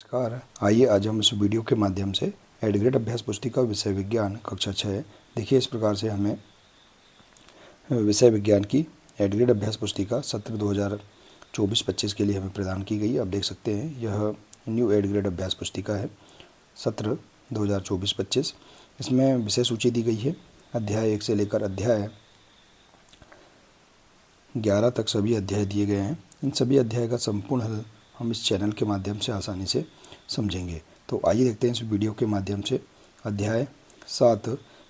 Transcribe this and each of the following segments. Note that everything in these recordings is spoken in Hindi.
नमस्कार। आइए आज हम इस वीडियो के माध्यम से एड ग्रेड अभ्यास पुस्तिका विषय विज्ञान कक्षा 6 देखिए इस प्रकार से हमें विषय विज्ञान की एड ग्रेड अभ्यास पुस्तिका सत्र 2024-25 के लिए हमें प्रदान की गई। आप देख सकते हैं यह न्यू एड ग्रेड अभ्यास पुस्तिका है सत्र 2024-25। इसमें विषय सूची दी गई है। अध्याय 1 से लेकर अध्याय 11 तक सभी अध्याय दिए गए हैं। इन सभी अध्याय का संपूर्ण हल हम इस चैनल के माध्यम से आसानी से समझेंगे। तो आइए देखते हैं इस वीडियो के माध्यम से अध्याय 7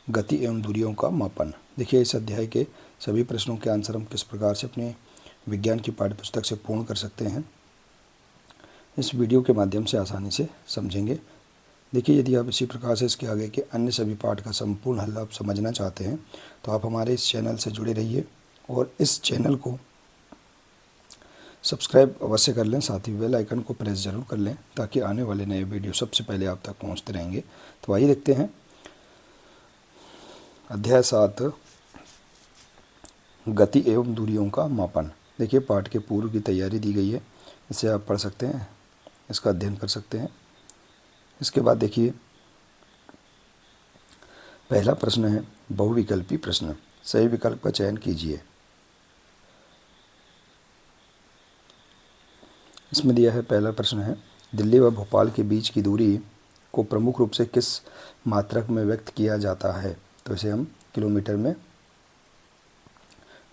गति एवं दूरियों का मापन। देखिए इस अध्याय के सभी प्रश्नों के आंसर हम किस प्रकार से अपने विज्ञान की पाठ्यपुस्तक से पूर्ण कर सकते हैं, इस वीडियो के माध्यम से आसानी से समझेंगे। देखिए यदि आप इसी प्रकार से इसके आगे के अन्य सभी पाठ का संपूर्ण हल आप समझना चाहते हैं तो आप हमारे इस चैनल से जुड़े रहिए और इस चैनल को सब्सक्राइब अवश्य कर लें, साथ ही बेल आइकन को प्रेस जरूर कर लें ताकि आने वाले नए वीडियो सबसे पहले आप तक पहुंचते रहेंगे। तो आइए देखते हैं अध्याय 7 गति एवं दूरियों का मापन। देखिए पाठ के पूर्व की तैयारी दी गई है, इसे आप पढ़ सकते हैं, इसका अध्ययन कर सकते हैं। इसके बाद देखिए पहला प्रश्न है बहुविकल्पी प्रश्न। सही विकल्प का चयन कीजिए। इसमें दिया है पहला प्रश्न है दिल्ली व भोपाल के बीच की दूरी को प्रमुख रूप से किस मात्रक में व्यक्त किया जाता है। तो इसे हम किलोमीटर में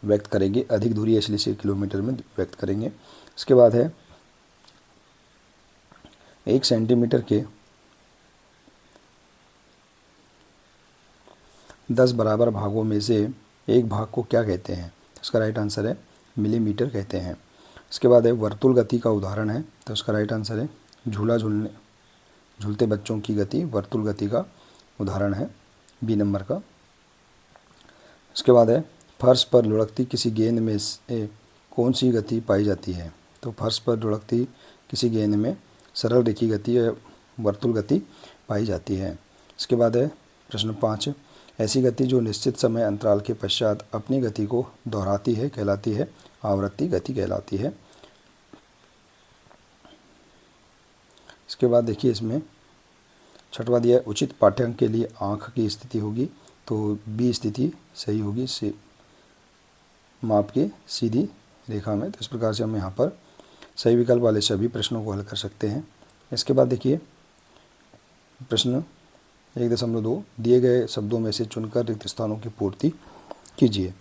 व्यक्त करेंगे। अधिक दूरी है इसलिए इसे किलोमीटर में व्यक्त करेंगे। इसके बाद है 1 सेंटीमीटर के 10 बराबर भागों में से एक भाग को क्या कहते हैं। इसका राइट आंसर है मिलीमीटर कहते हैं। इसके बाद है वर्तुल गति का उदाहरण है, तो इसका राइट आंसर है झूलते बच्चों की गति वर्तुल गति का उदाहरण है, बी नंबर का। इसके बाद है फर्श पर लुढ़कती किसी गेंद में से कौन सी गति पाई जाती है। तो फर्श पर लुढ़कती किसी गेंद में सरल रेखी गति या वर्तुल गति पाई जाती है। इसके बाद है प्रश्न 5 ऐसी गति जो निश्चित समय अंतराल के पश्चात अपनी गति को दोहराती है कहलाती है आवृत्ति गति कहलाती है। इसके बाद देखिए इसमें छठवां दिया है उचित पाठ्यांक के लिए आँख की स्थिति होगी, तो बी स्थिति सही होगी माप के सीधी रेखा में। तो इस प्रकार से हम यहाँ पर सही विकल्प वाले सभी प्रश्नों को हल कर सकते हैं। इसके बाद देखिए प्रश्न 1.2 दिए गए शब्दों में से चुनकर रिक्त स्थानों की पूर्ति कीजिए।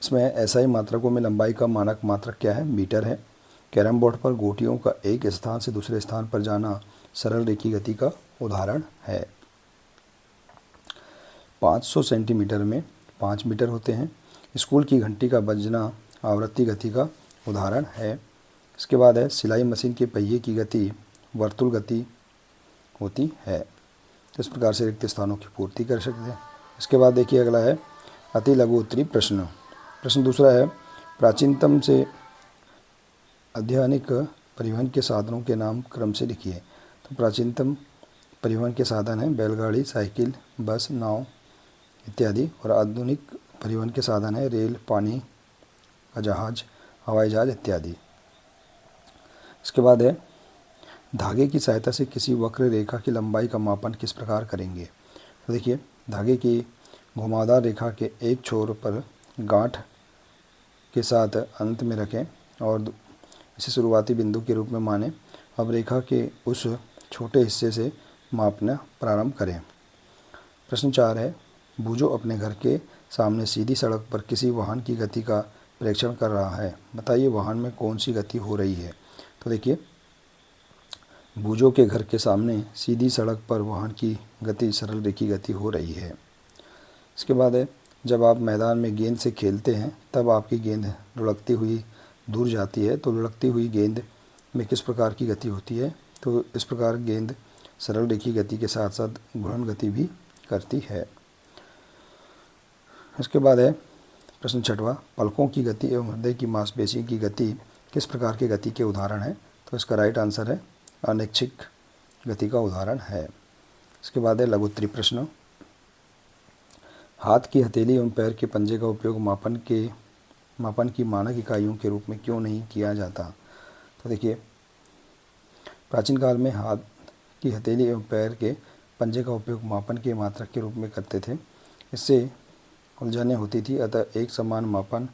इसमें एसआई मात्रकों में लंबाई का मानक मात्रक क्या है, मीटर है। कैरम बोर्ड पर गोटियों का एक स्थान से दूसरे स्थान पर जाना सरल रेखी गति का उदाहरण है। 500 सेंटीमीटर में 5 मीटर होते हैं। स्कूल की घंटी का बजना आवृत्ति गति का उदाहरण है। इसके बाद है सिलाई मशीन के पहिए की गति वर्तुल गति होती है। तो इस प्रकार से रिक्त स्थानों की पूर्ति कर सकते हैं। इसके बाद देखिए अगला है अति लघु उत्तरी प्रश्न। प्रश्न दूसरा है प्राचीनतम से आधुनिक परिवहन के साधनों के नाम क्रम से लिखिए। तो प्राचीनतम परिवहन के साधन हैं बैलगाड़ी, साइकिल, बस, नाव इत्यादि, और आधुनिक परिवहन के साधन है रेल, पानी का जहाज, हवाई जहाज इत्यादि। इसके बाद है धागे की सहायता से किसी वक्र रेखा की लंबाई का मापन किस प्रकार करेंगे। तो देखिए धागे की घुमावदार रेखा के एक छोर पर गांठ के साथ अंत में रखें और इसे शुरुआती बिंदु के रूप में मानें। अब रेखा के उस छोटे हिस्से से मापना प्रारंभ करें। प्रश्न 4 है बूझो अपने घर के सामने सीधी सड़क पर किसी वाहन की गति का परीक्षण कर रहा है, बताइए वाहन में कौन सी गति हो रही है। तो देखिए बूझो के घर के सामने सीधी सड़क पर वाहन की गति सरल रेखी गति हो रही है। इसके बाद है जब आप मैदान में गेंद से खेलते हैं तब आपकी गेंद लुढ़कती हुई दूर जाती है, तो लुढ़कती हुई गेंद में किस प्रकार की गति होती है। तो इस प्रकार गेंद सरल रेखी गति के साथ साथ घूर्णन गति भी करती है। इसके बाद है प्रश्न 6वां पलकों की गति एवं हृदय की मांसपेशी की गति किस प्रकार की गति के उदाहरण है। तो इसका राइट आंसर है अनैच्छिक गति का उदाहरण है। इसके बाद है लघु उत्तरी प्रश्न हाथ की हथेली एवं पैर के पंजे का उपयोग मापन की मानक इकाइयों के रूप में क्यों नहीं किया जाता। तो देखिए प्राचीन काल में हाथ की हथेली एवं पैर के पंजे का उपयोग मापन के मात्रक के रूप में करते थे। इससे उलझनें होती थी, अतः एक समान मापन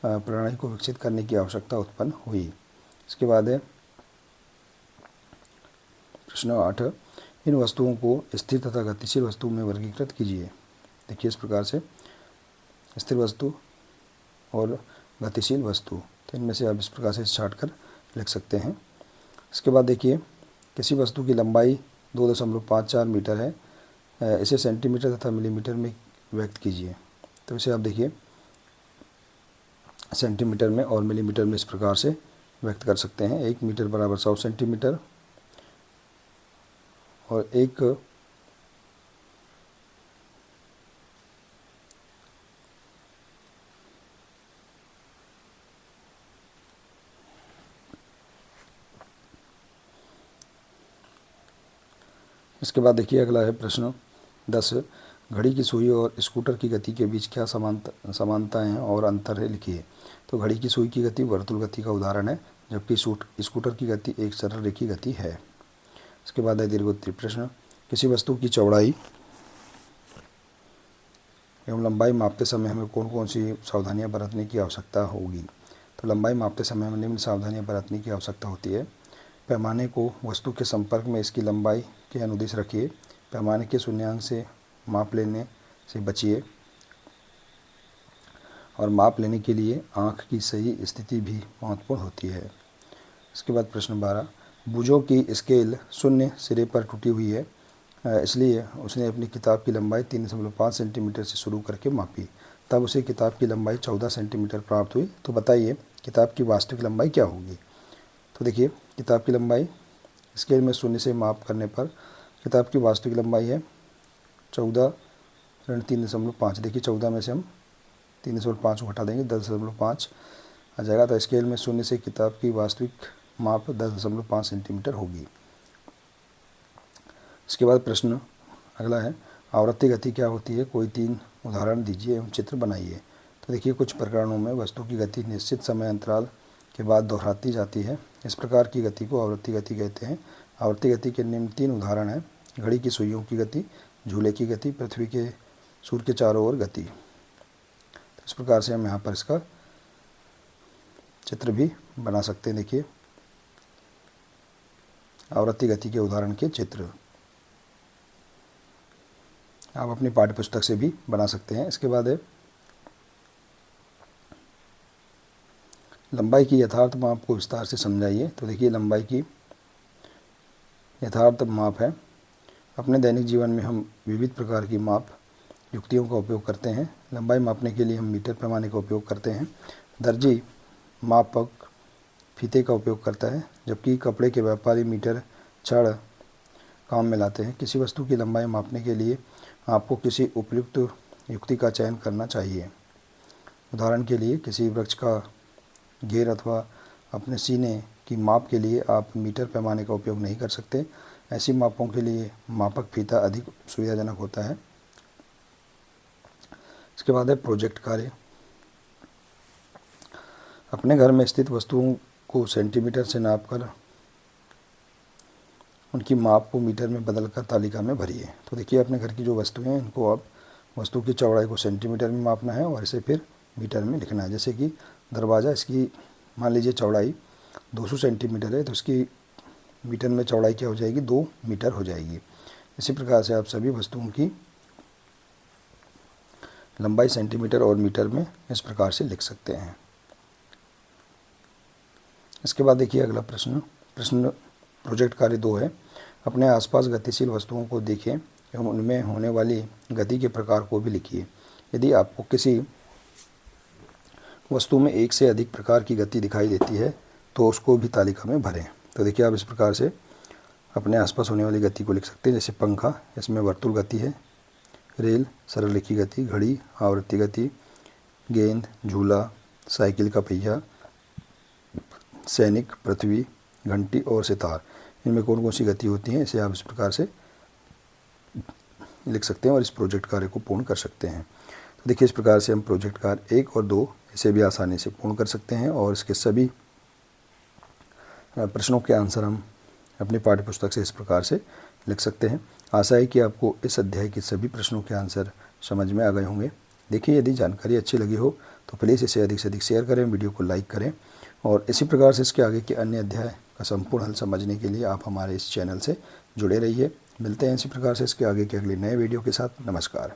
प्रणाली को विकसित करने की आवश्यकता उत्पन्न हुई। इसके बाद है प्रश्न 8, इन वस्तुओं को स्थिर तथा गतिशील वस्तु में वर्गीकृत कीजिए। देखिए इस प्रकार से स्थिर वस्तु और गतिशील वस्तु, तो इनमें से आप इस प्रकार से छाट कर लिख सकते हैं। इसके बाद देखिए किसी वस्तु की लंबाई 2.54 मीटर है, इसे सेंटीमीटर तथा मिलीमीटर में व्यक्त कीजिए। तो इसे आप देखिए सेंटीमीटर में और मिलीमीटर में इस प्रकार से व्यक्त कर सकते हैं। 1 मीटर बराबर 100 सेंटीमीटर और इसके बाद देखिए अगला है प्रश्न 10, घड़ी की सुई और स्कूटर की गति के बीच क्या समानताएं और अंतर है, लिखिए। तो घड़ी की सुई की गति वर्तुल गति का उदाहरण है, जबकि स्कूटर की गति एक सरल रेखीय गति है। इसके बाद है दीर्घोत्तरीय प्रश्न, किसी वस्तु की चौड़ाई एवं लंबाई मापते समय हमें कौन कौन सी सावधानियां बरतने की आवश्यकता होगी। तो लंबाई मापते समय हमें निम्न सावधानियां बरतने की आवश्यकता होती है। पैमाने को वस्तु के संपर्क में इसकी लंबाई के अनुदिश रखिए। पैमाने के शून्यांक से माप लेने से बचिए और माप लेने के लिए आँख की सही स्थिति भी महत्वपूर्ण होती है। इसके बाद प्रश्न 12, बुजो की स्केल शून्य सिरे पर टूटी हुई है, इसलिए उसने अपनी किताब की लंबाई 3.5 सेंटीमीटर से शुरू करके मापी। तब उसे किताब की लंबाई 14 सेंटीमीटर प्राप्त हुई। तो बताइए किताब की वास्तविक लंबाई क्या होगी। तो देखिए किताब की लंबाई स्केल में शून्य से माप करने पर किताब की वास्तविक लंबाई है 14 ऋण 3.5। देखिए 14 में से हम 3.5 को हटा देंगे, 10.5 आ जाएगा। तो स्केल में शून्य से किताब की वास्तविक माप 10.5 सेंटीमीटर होगी। इसके बाद प्रश्न अगला है, आवृत्ति गति क्या होती है, कोई 3 उदाहरण दीजिए एवं चित्र बनाइए। तो देखिए कुछ प्रकरणों में वस्तु की गति निश्चित समय अंतराल के बाद दोहराती जाती है। इस प्रकार की गति को आवृत्ति गति कहते हैं। आवृत्ति गति के निम्न 3 उदाहरण हैं, घड़ी की सुइयों की गति, झूले की गति, पृथ्वी के सूर्य के चारों ओर गति। तो इस प्रकार से हम यहाँ पर इसका चित्र भी बना सकते हैं। देखिए आवृत्ति गति के उदाहरण के चित्र आप अपनी पाठ्य पुस्तक से भी बना सकते हैं। इसके बाद है लंबाई की यथार्थ माप को विस्तार से समझाइए। तो देखिए लंबाई की यथार्थ माप है, अपने दैनिक जीवन में हम विविध प्रकार की माप युक्तियों का उपयोग करते हैं। लंबाई मापने के लिए हम मीटर पैमाने का उपयोग करते हैं। दर्जी मापक फीते का उपयोग करता है, जबकि कपड़े के व्यापारी मीटर छड़ काम में लाते हैं। किसी वस्तु की लंबाई मापने के लिए आपको किसी उपयुक्त युक्ति का चयन करना चाहिए। उदाहरण के लिए किसी वृक्ष का घेर अथवा अपने सीने की माप के लिए आप मीटर पैमाने का उपयोग नहीं कर सकते। ऐसी मापों के लिए मापक फीता अधिक सुविधाजनक होता है। इसके बाद है प्रोजेक्ट कार्य। अपने घर में स्थित वस्तुओं को सेंटीमीटर से नापकर उनकी माप को मीटर में बदलकर तालिका में भरिए। तो देखिए अपने घर की जो वस्तुएं हैं इनको आप वस्तु की चौड़ाई को सेंटीमीटर में मापना है और इसे फिर मीटर में लिखना है। जैसे कि दरवाज़ा, इसकी मान लीजिए चौड़ाई 200 सेंटीमीटर है, तो इसकी मीटर में चौड़ाई क्या हो जाएगी, 2 मीटर हो जाएगी। इसी प्रकार से आप सभी वस्तुओं की लंबाई सेंटीमीटर और मीटर में इस प्रकार से लिख सकते हैं। इसके बाद देखिए अगला प्रश्न प्रोजेक्ट कार्य 2 है। अपने आसपास गतिशील वस्तुओं को देखें एवं उनमें होने वाली गति के प्रकार को भी लिखिए। यदि आपको किसी वस्तु में एक से अधिक प्रकार की गति दिखाई देती है तो उसको भी तालिका में भरें। तो देखिए आप इस प्रकार से अपने आसपास होने वाली गति को लिख सकते हैं। जैसे पंखा, इसमें वर्तुल गति है, रेल सरल रेखीय गति, घड़ी आवृत्ति गति, गेंद झूला, साइकिल का पहिया, सैनिक, पृथ्वी, घंटी और सितार, इनमें कौन कौन सी गति होती है, इसे आप इस प्रकार से लिख सकते हैं और इस प्रोजेक्ट कार्य को पूर्ण कर सकते हैं। तो देखिए इस प्रकार से हम प्रोजेक्ट कार्य 1 और 2 इसे भी आसानी से पूर्ण कर सकते हैं और इसके सभी प्रश्नों के आंसर हम अपनी पाठ्य पुस्तक से इस प्रकार से लिख सकते हैं। आशा है कि आपको इस अध्याय के सभी प्रश्नों के आंसर समझ में आ गए होंगे। देखिए, यदि जानकारी अच्छी लगी हो तो प्लीज़ इसे अधिक से अधिक शेयर करें, वीडियो को लाइक करें और इसी प्रकार से इसके आगे के अन्य अध्याय का संपूर्ण हल समझने के लिए आप हमारे इस चैनल से जुड़े रहिए। मिलते हैं इसी प्रकार से इसके आगे के अगले नए वीडियो के साथ। नमस्कार।